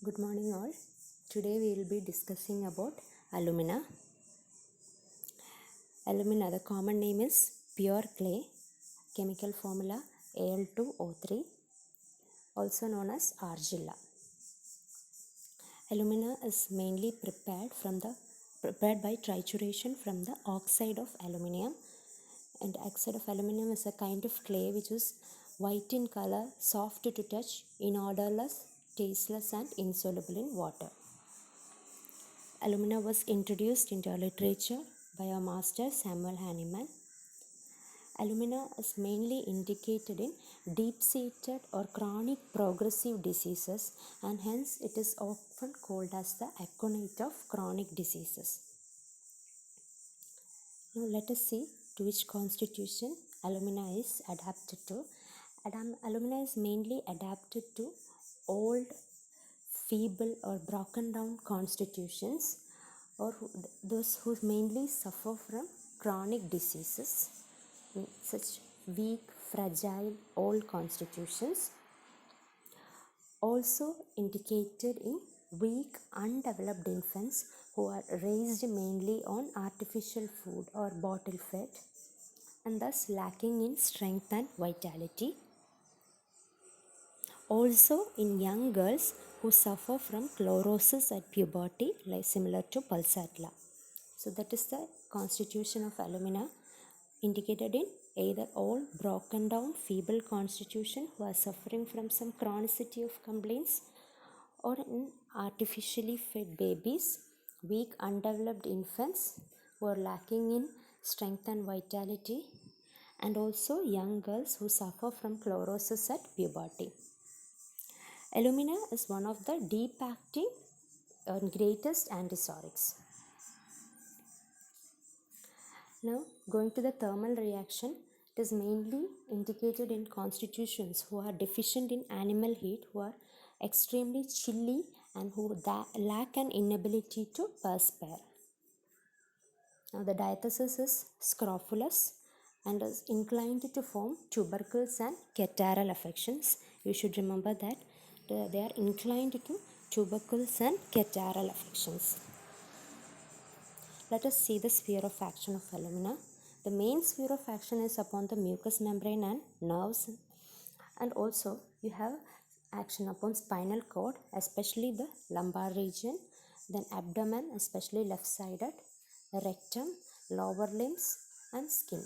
Good morning all. Today we will be discussing about alumina. Alumina, the common name is pure clay, chemical formula Al2O3, also known as argilla. Alumina is mainly prepared by trituration from the oxide of aluminium, and oxide of aluminium is a kind of clay which is white in color, soft to touch, inodorless, tasteless and insoluble in water. Alumina was introduced into literature by our master Samuel Hahnemann. Alumina is mainly indicated in deep-seated or chronic progressive diseases, and hence it is often called as the aconite of chronic diseases. Now let us see to which constitution alumina is adapted to. Alumina is mainly adapted to old, feeble or broken down constitutions, or those who mainly suffer from chronic diseases, such weak, fragile, old constitutions. Also indicated in weak, undeveloped infants who are raised mainly on artificial food or bottle fed and thus lacking in strength and vitality. Also in young girls who suffer from chlorosis at puberty, like similar to pulsatilla. So that is the constitution of alumina, indicated in either all broken down feeble constitution who are suffering from some chronicity of complaints, or in artificially fed babies, weak undeveloped infants who are lacking in strength and vitality, and also young girls who suffer from chlorosis at puberty. Alumina is one of the deep acting and greatest antipsorics. Now, going to the thermal reaction, it is mainly indicated in constitutions who are deficient in animal heat, who are extremely chilly, and who lack an inability to perspire. Now, the diathesis is scrofulous and is inclined to form tubercles and catarrhal affections. You should remember that they are inclined to tubercles and catarrhal affections. Let us see the sphere of action of alumina. The main sphere of action is upon the mucous membrane and nerves, and also you have action upon spinal cord, especially the lumbar region, then abdomen, especially left-sided, rectum, lower limbs and skin.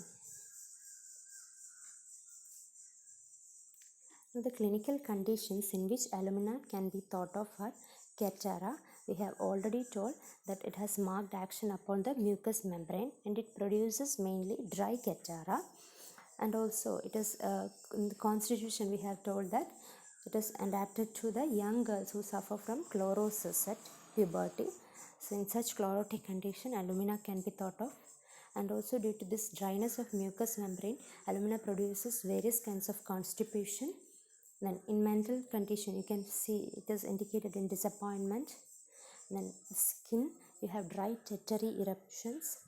The clinical conditions in which alumina can be thought of are catarrha. We have already told that it has marked action upon the mucous membrane and it produces mainly dry catarrha. And also it is in the constitution we have told that it is adapted to the young girls who suffer from chlorosis at puberty. So in such chlorotic condition, alumina can be thought of. And also due to this dryness of mucous membrane, alumina produces various kinds of constipation. Then in mental condition, you can see it is indicated in disappointment. Then skin, you have dry teary eruptions.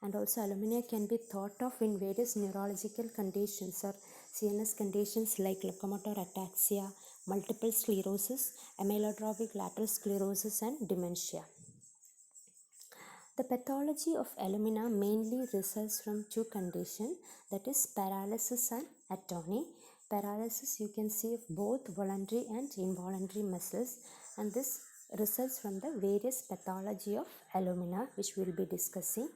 And also alumina can be thought of in various neurological conditions or CNS conditions like locomotor ataxia, multiple sclerosis, amyotrophic lateral sclerosis and dementia. The pathology of alumina mainly results from two conditions, that is paralysis and atony. Paralysis you can see of both voluntary and involuntary muscles, and this results from the various pathology of alumina which we will be discussing.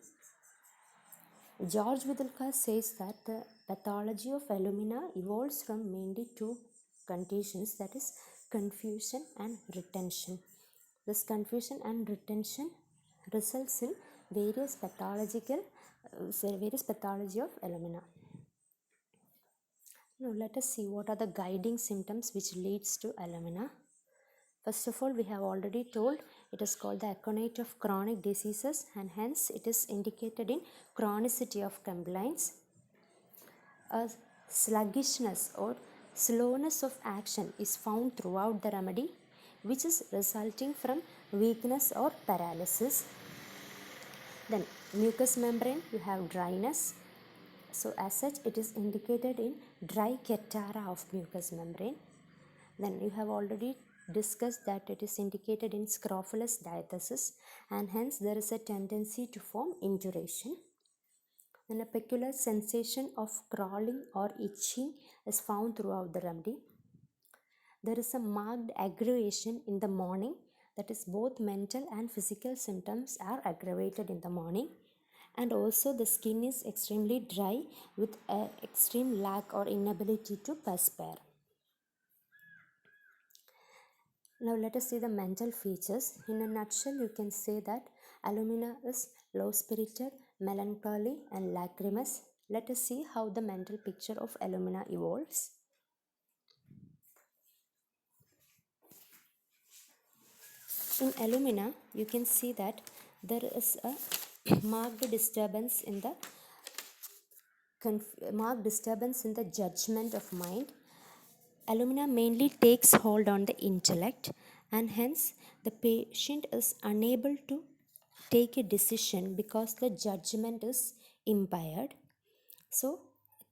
George Vidulka says that the pathology of alumina evolves from mainly two conditions, that is confusion and retention. This confusion and retention results in various pathology of alumina. Now let us see what are the guiding symptoms which leads to alumina. First of all, we have already told it is called the aconite of chronic diseases, and hence it is indicated in chronicity of complaints. A sluggishness or slowness of action is found throughout the remedy, which is resulting from weakness or paralysis. Then mucous membrane, you have dryness. So as such it is indicated in dry catarrha of mucous membrane. Then you have already discussed that it is indicated in scrofulous diathesis, and hence there is a tendency to form induration. Then a peculiar sensation of crawling or itching is found throughout the remedy. There is a marked aggravation in the morning, that is both mental and physical symptoms are aggravated in the morning, and also the skin is extremely dry with an extreme lack or inability to perspire. Now let us see the mental features. In a nutshell, you can say that alumina is low-spirited, melancholy and lachrymous. Let us see how the mental picture of alumina evolves. In alumina, you can see that there is a marked disturbance in the judgment of mind. Alumina mainly takes hold on the intellect, and hence the patient is unable to take a decision because the judgment is impaired. So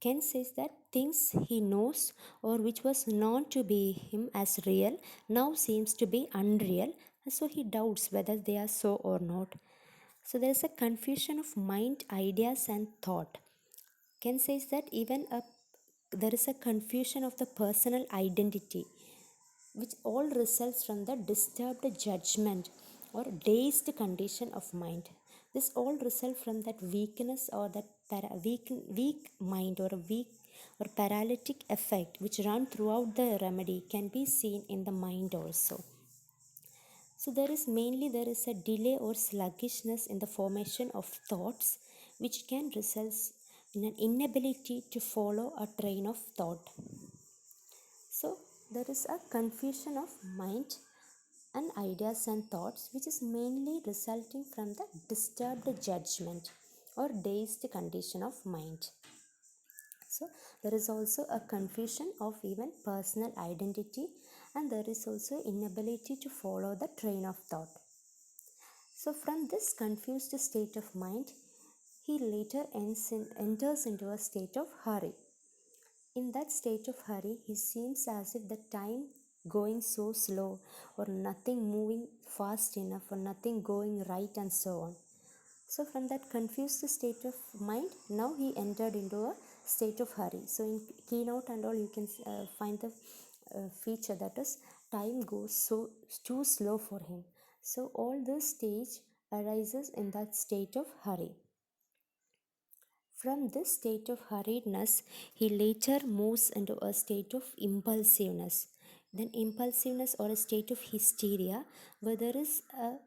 Ken says that things he knows or which was known to be him as real now seems to be unreal, so he doubts whether they are so or not. So there is a confusion of mind, ideas and thought. Ken says that there is a confusion of the personal identity, which all results from the disturbed judgment or dazed condition of mind. This all result from that weakness or that weak mind or a weak or paralytic effect which run throughout the remedy can be seen in the mind also. So there is a delay or sluggishness in the formation of thoughts, which can result in an inability to follow a train of thought. So there is a confusion of mind and ideas and thoughts, which is mainly resulting from the disturbed judgment or dazed condition of mind. So there is also a confusion of even personal identity, and there is also inability to follow the train of thought. So from this confused state of mind, he later enters into a state of hurry. In that state of hurry, he seems as if the time going so slow, or nothing moving fast enough, or nothing going right, and so on. So from that confused state of mind, now he entered into a state of hurry. So in keynote and all, you can find the feature that is time goes so too slow for him. So all this stage arises in that state of hurry. From this state of hurriedness, he later moves into a state of impulsiveness. Then impulsiveness or a state of hysteria, where there is a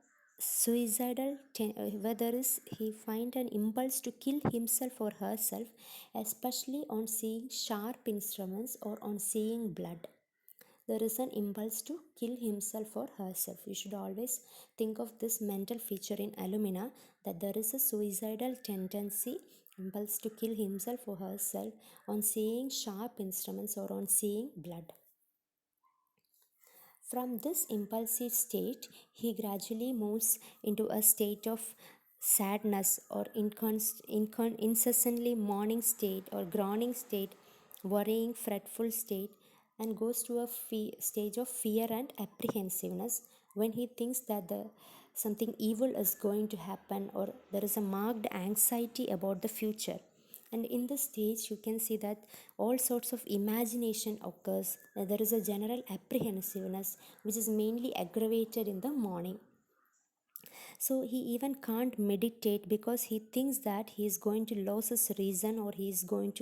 where there is he find an impulse to kill himself or herself, especially on seeing sharp instruments or on seeing blood. There is an impulse to kill himself or herself. You should always think of this mental feature in alumina, that there is a suicidal tendency, impulse to kill himself or herself on seeing sharp instruments or on seeing blood. From this impulsive state, he gradually moves into a state of sadness or incessantly mourning state or groaning state, worrying, fretful state, and goes to a stage of fear and apprehensiveness when he thinks that something evil is going to happen, or there is a marked anxiety about the future. And in this stage, you can see that all sorts of imagination occurs. There is a general apprehensiveness which is mainly aggravated in the morning. So he even can't meditate because he thinks that he is going to lose his reason, or he is going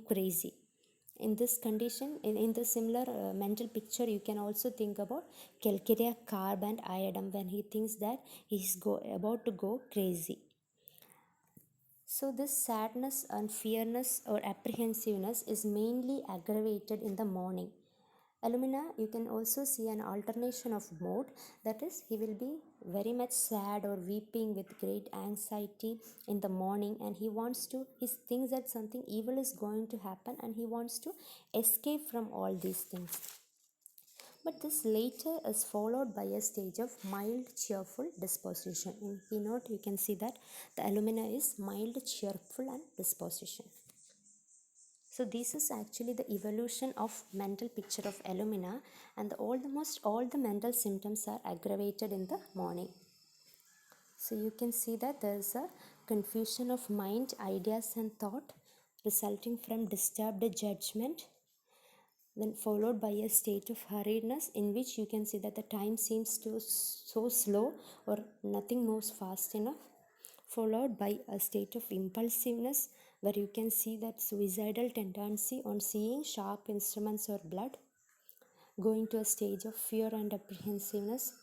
crazy. In this condition, in the similar mental picture, you can also think about calcarea, carb and iodine when he thinks that he is about to go crazy. So this sadness and fearness or apprehensiveness is mainly aggravated in the morning. Alumina, you can also see an alternation of mode, that is, he will be very much sad or weeping with great anxiety in the morning, and he thinks that something evil is going to happen, and he wants to escape from all these things. But this later is followed by a stage of mild cheerful disposition. In keynote, you can see that the alumina is mild cheerful and disposition. So this is actually the evolution of mental picture of alumina, and almost all the mental symptoms are aggravated in the morning. So you can see that there is a confusion of mind, ideas and thought resulting from disturbed judgment, then followed by a state of hurriedness in which you can see that the time seems to so slow or nothing moves fast enough, followed by a state of impulsiveness where you can see that suicidal tendency on seeing sharp instruments or blood, going to a stage of fear and apprehensiveness,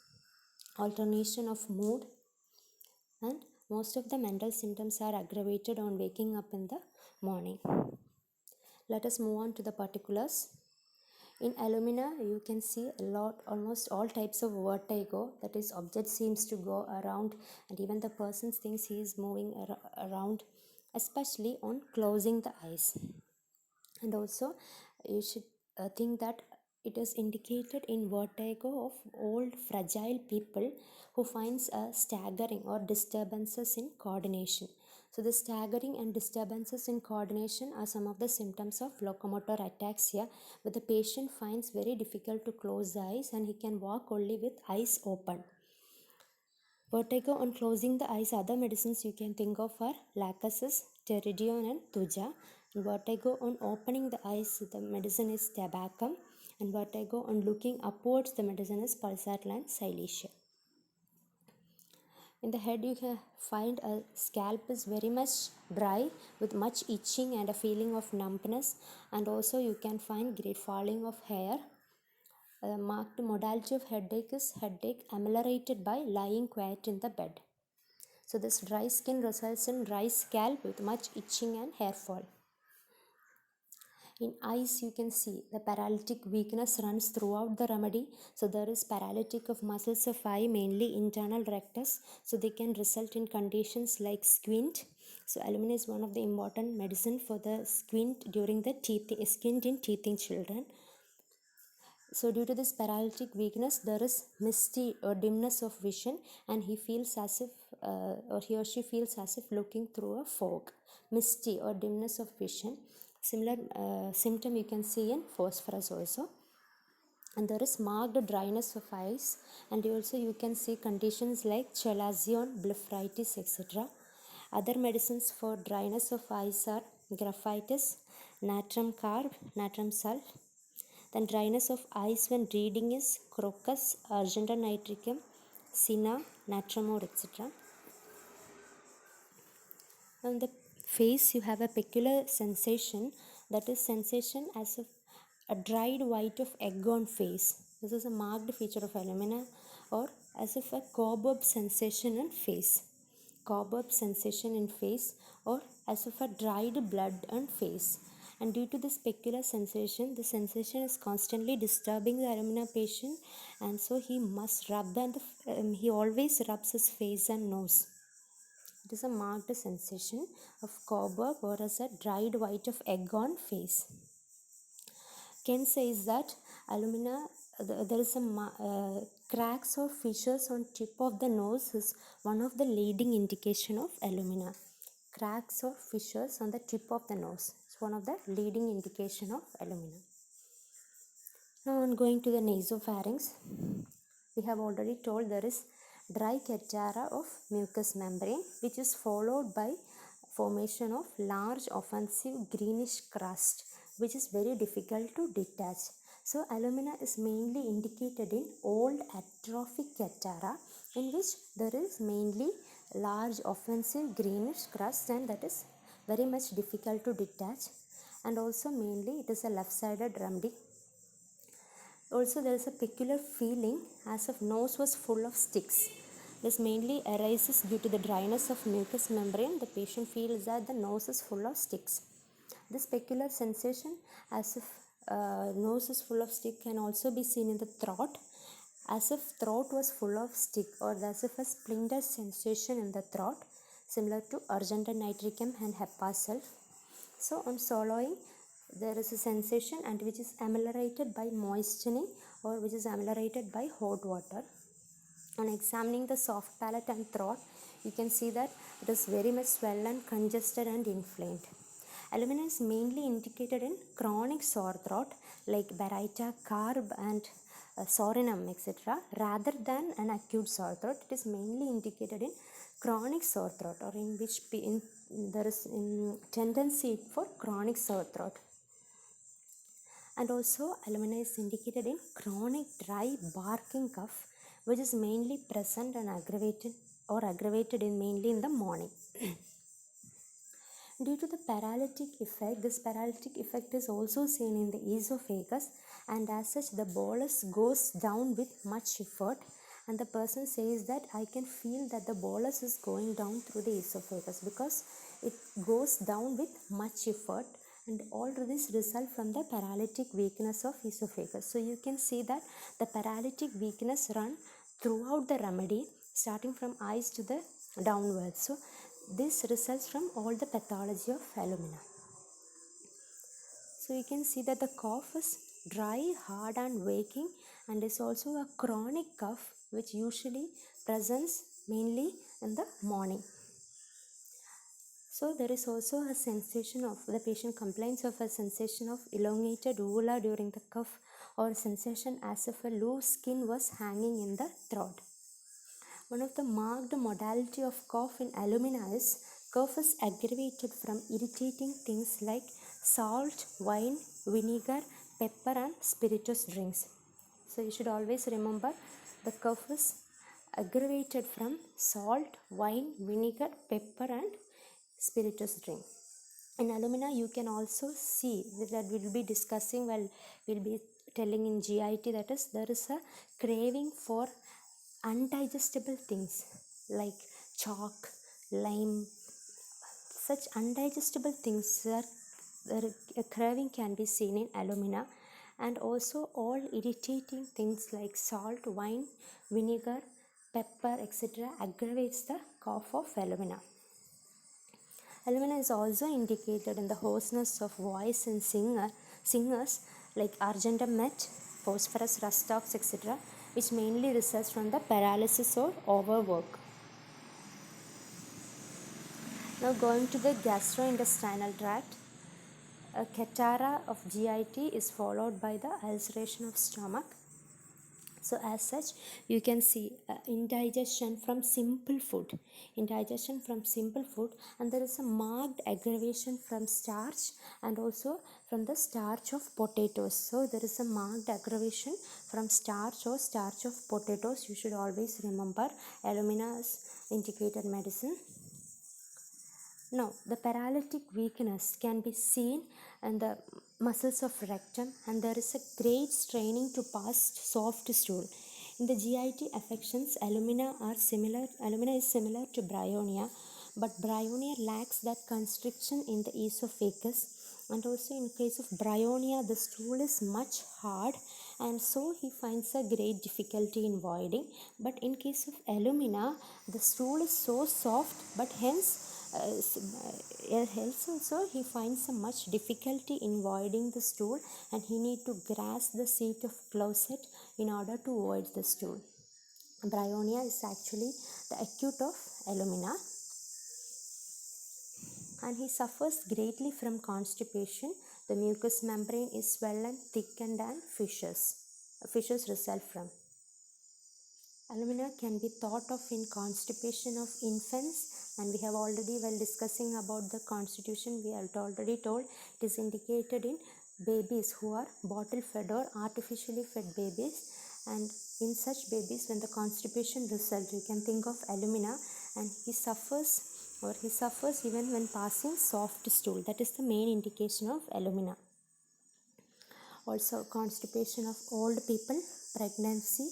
alternation of mood, and most of the mental symptoms are aggravated on waking up in the morning. Let us move on to the particulars. In alumina, you can see almost all types of vertigo, that is, object seems to go around, and even the person thinks he is moving around, especially on closing the eyes. And also, you should think that it is indicated in vertigo of old fragile people who finds a staggering or disturbances in coordination. So the staggering and disturbances in coordination are some of the symptoms of locomotor ataxia, where the patient finds very difficult to close the eyes and he can walk only with eyes open. Vertigo on closing the eyes, other medicines you can think of are lacasis, pteridine and thuja. And vertigo on opening the eyes, the medicine is tabacum. And vertigo on looking upwards, the medicine is pulsatile and silesia. In the head, you can find a scalp is very much dry with much itching and a feeling of numbness, and also you can find great falling of hair. Marked modality of headache is headache ameliorated by lying quiet in the bed. So this dry skin results in dry scalp with much itching and hair fall. In eyes, you can see the paralytic weakness runs throughout the remedy. So there is paralytic of muscles of eye, mainly internal rectus. So they can result in conditions like squint. So alumina is one of the important medicine for the squint during the squint in teething children. So due to this paralytic weakness, there is misty or dimness of vision, and he feels as if or he or she feels as if looking through a fog. Misty or dimness of vision. Similar symptom you can see in phosphorus also. And there is marked dryness of eyes, and also you can see conditions like chalazion, blepharitis, etc. Other medicines for dryness of eyes are graphitis, natrum carb, natrum sulph. Then dryness of eyes when reading is crocus, argentum nitricum, cinna, natramor, etc. On the face, you have a peculiar sensation, that is sensation as of a dried white of egg on face. This is a marked feature of alumina, or as if a cobweb sensation in face. Cobweb sensation in face, or as if a dried blood on face. And due to this peculiar sensation, the sensation is constantly disturbing the alumina patient, and so he must rub, and he always rubs his face and nose. It is a marked sensation of cobweb or as a dried white of egg on face. Ken says that alumina, there is a cracks or fissures on tip of the nose is one of the leading indication of alumina. Cracks or fissures on the tip of the nose is one of the leading indication of alumina. Now on going to the nasopharynx, we have already told there is dry catarrh of mucous membrane, which is followed by formation of large offensive greenish crust, which is very difficult to detach. So alumina is mainly indicated in old atrophic catarrh, in which there is mainly large offensive greenish crust, and that is very much difficult to detach, and also mainly it is a left-sided remedy. Also, there is a peculiar feeling as if nose was full of sticks. This mainly arises due to the dryness of mucous membrane. The patient feels that the nose is full of sticks. This peculiar sensation as if nose is full of stick can also be seen in the throat, as if throat was full of stick, or as if a splinter sensation in the throat, similar to argentum nitricum and HEPA sulph. So on swallowing, there is a sensation and which is ameliorated by moistening, or which is ameliorated by hot water. On examining the soft palate and throat, you can see that it is very much swollen, congested and inflamed. Alumina is mainly indicated in chronic sore throat like baryta, carb and sorinum etc. rather than an acute sore throat. It is mainly indicated in chronic sore throat, or in which there is tendency for chronic sore throat. And also alumina is indicated in chronic dry barking cough, which is mainly present and aggravated in mainly in the morning. Due to the paralytic effect, this paralytic effect is also seen in the esophagus, and as such the bolus goes down with much effort, and the person says that I can feel that the bolus is going down through the esophagus because it goes down with much effort, and all this result from the paralytic weakness of esophagus. So you can see that the paralytic weakness run throughout the remedy, starting from eyes to the downwards. So this results from all the pathology of alumina. So you can see that the cough is dry, hard and waking, and is also a chronic cough which usually presents mainly in the morning. So there is also a sensation of, the patient complains of a sensation of elongated uvula during the cough, or sensation as if a loose skin was hanging in the throat. One of the marked modality of cough in alumina is cough is aggravated from irritating things like salt, wine, vinegar, pepper and spirituous drinks. So you should always remember the cough is aggravated from salt, wine, vinegar, pepper and spirituous drink. In alumina you can also see that we will be discussing while we will be telling in GIT, that is there is a craving for undigestible things like chalk, lime, such undigestible things a craving can be seen in alumina, and also all irritating things like salt, wine, vinegar, pepper etc. aggravates the cough of alumina. Alumina is also indicated in the hoarseness of voice in singers like argentum met, phosphorus rust ox etc., which mainly results from the paralysis or overwork. Now going to the gastrointestinal tract, a catarrh of GIT is followed by the ulceration of stomach. So as such you can see indigestion from simple food, and there is a marked aggravation from starch and also from the starch of potatoes. So there is a marked aggravation from starch or starch of potatoes. You should always remember alumina is integrated medicine. Now, the paralytic weakness can be seen in the muscles of rectum, and there is a great straining to pass soft stool. In the GIT affections, alumina is similar to bryonia, but bryonia lacks that constriction in the esophagus, and also in case of bryonia the stool is much hard, and so he finds a great difficulty in voiding. But in case of alumina the stool is so soft, but hence also he finds a much difficulty in voiding the stool, and he need to grasp the seat of closet in order to void the stool. Bryonia is actually the acute of alumina, and he suffers greatly from constipation. The mucous membrane is swollen, thickened and fissures result from. Alumina can be thought of in constipation of infants, and we have already, while discussing about the constitution, we have already told it is indicated in babies who are bottle fed or artificially fed babies, and in such babies when the constipation results, you can think of alumina, and he suffers even when passing soft stool. That is the main indication of alumina. Also constipation of old people, pregnancy,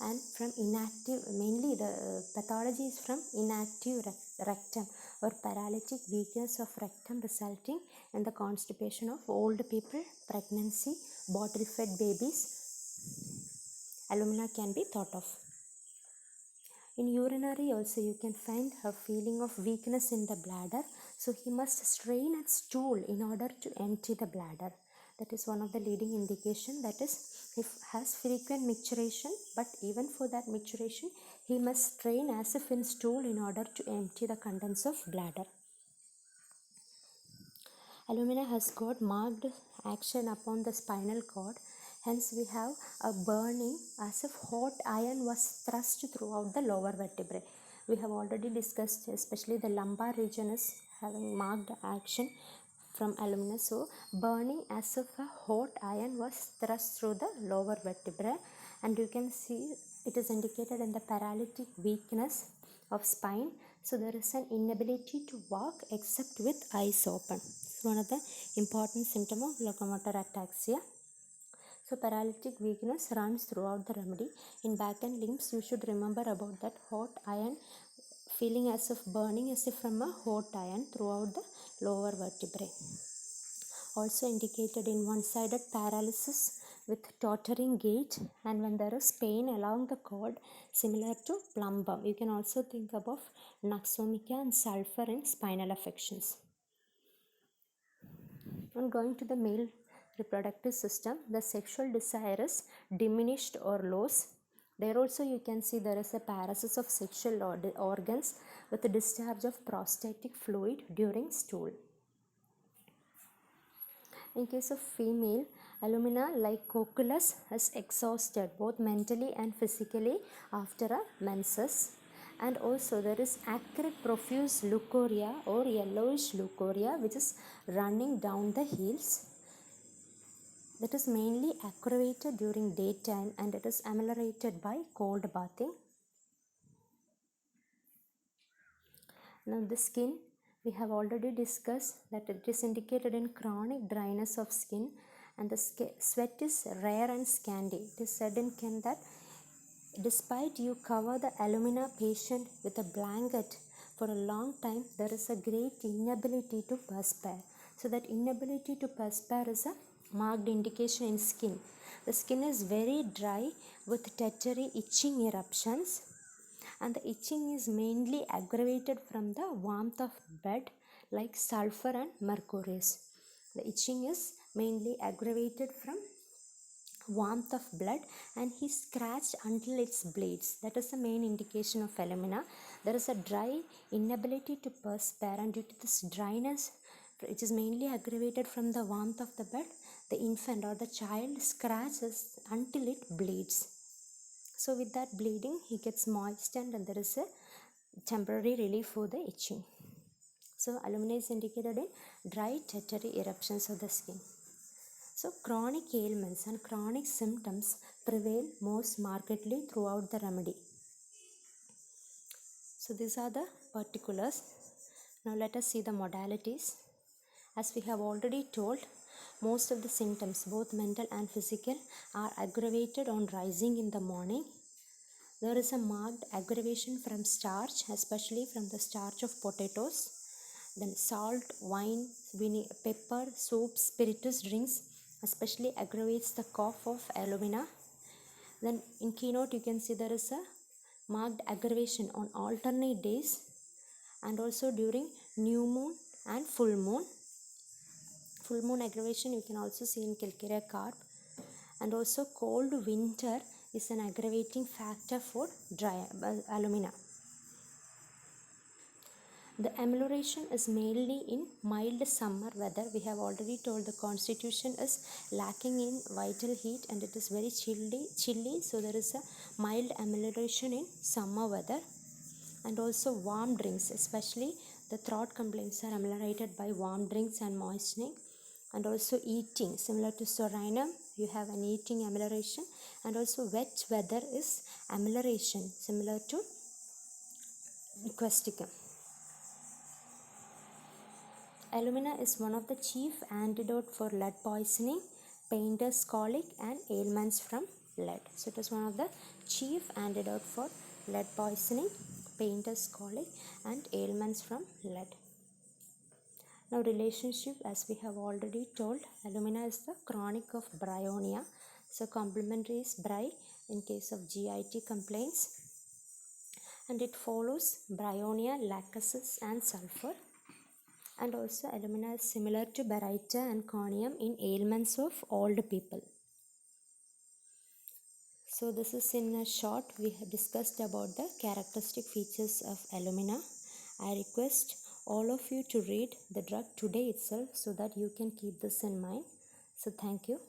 and from inactive, mainly the pathology is from inactive rectum or paralytic weakness of rectum resulting in the constipation of old people, pregnancy, bottle fed babies. Alumina can be thought of. In urinary also you can find a feeling of weakness in the bladder, so he must strain at stool in order to empty the bladder. That is one of the leading indication, that is if has frequent micturition, but even for that micturition he must strain as if in stool in order to empty the contents of bladder. Alumina has got marked action upon the spinal cord, hence we have a burning as if hot iron was thrust throughout the lower vertebrae. We have already discussed, especially the lumbar region is having marked action from alumina. So burning as if a hot iron was thrust through the lower vertebrae, and you can see it is indicated in the paralytic weakness of spine. So there is an inability to walk except with eyes open. It's one of the important symptom of locomotor ataxia. So paralytic weakness runs throughout the remedy. In back and limbs, you should remember about that hot iron feeling as if burning as if from a hot iron throughout the lower vertebrae. Also indicated in one-sided paralysis with tottering gait, and when there is pain along the cord similar to plumb bum. You can also think about Naxomica and sulfur in spinal affections. On going to the male reproductive system, the sexual desire is diminished or lost. There also you can see there is a paralysis of sexual organs with a discharge of prostatic fluid during stool. In case of female, alumina like cocculus is exhausted both mentally and physically after a menses. And also there is acrid profuse leukorrhea or yellowish leukorrhea which is running down the heels. That is mainly aggravated during daytime, and it is ameliorated by cold bathing. Now the skin, we have already discussed that it is indicated in chronic dryness of skin, and the sweat is rare and scanty. It is said in Ken that despite you cover the alumina patient with a blanket for a long time, there is a great inability to perspire. So that inability to perspire is a marked indication in skin. The skin is very dry with tetary itching eruptions, and the itching is mainly aggravated from the warmth of bed like sulfur and mercurius. The itching is mainly aggravated from warmth of blood, and he scratched until it bleeds. That is the main indication of alumina. There is a dry inability to perspire, and due to this dryness, which is mainly aggravated from the warmth of the bed, the infant or the child scratches until it bleeds. So with that bleeding, he gets moistened and there is a temporary relief for the itching. So alumina is indicated in dry tetary eruptions of the skin. So chronic ailments and chronic symptoms prevail most markedly throughout the remedy. So these are the particulars. Now let us see the modalities. As we have already told, most of the symptoms, both mental and physical, are aggravated on rising in the morning. There is a marked aggravation from starch, especially from the starch of potatoes. Then salt, wine, pepper, soup, spirituous drinks especially aggravates the cough of alumina. Then in keynote you can see there is a marked aggravation on alternate days and also during new moon and full moon. Full moon aggravation you can also see in calcarea carp. And also cold winter is an aggravating factor for alumina. The amelioration is mainly in mild summer weather. We have already told the constitution is lacking in vital heat and it is very chilly, so there is a mild amelioration in summer weather. And also warm drinks, especially the throat complaints are ameliorated by warm drinks and moistening. And also eating, similar to sorinum, you have an eating amelioration. And also wet weather is amelioration, similar to quisticum. Alumina is one of the chief antidote for lead poisoning, painter's colic and ailments from lead. So it is one of the chief antidote for lead poisoning, painter's colic and ailments from lead. Now relationship, as we have already told, alumina is the chronic of bryonia. So complementary is bry in case of GIT complaints, and it follows bryonia, lachesis and sulfur. And also alumina is similar to baryta and conium in ailments of old people. So this is in a short we have discussed about the characteristic features of alumina. I request all of you to read the drug today itself so that you can keep this in mind. So thank you.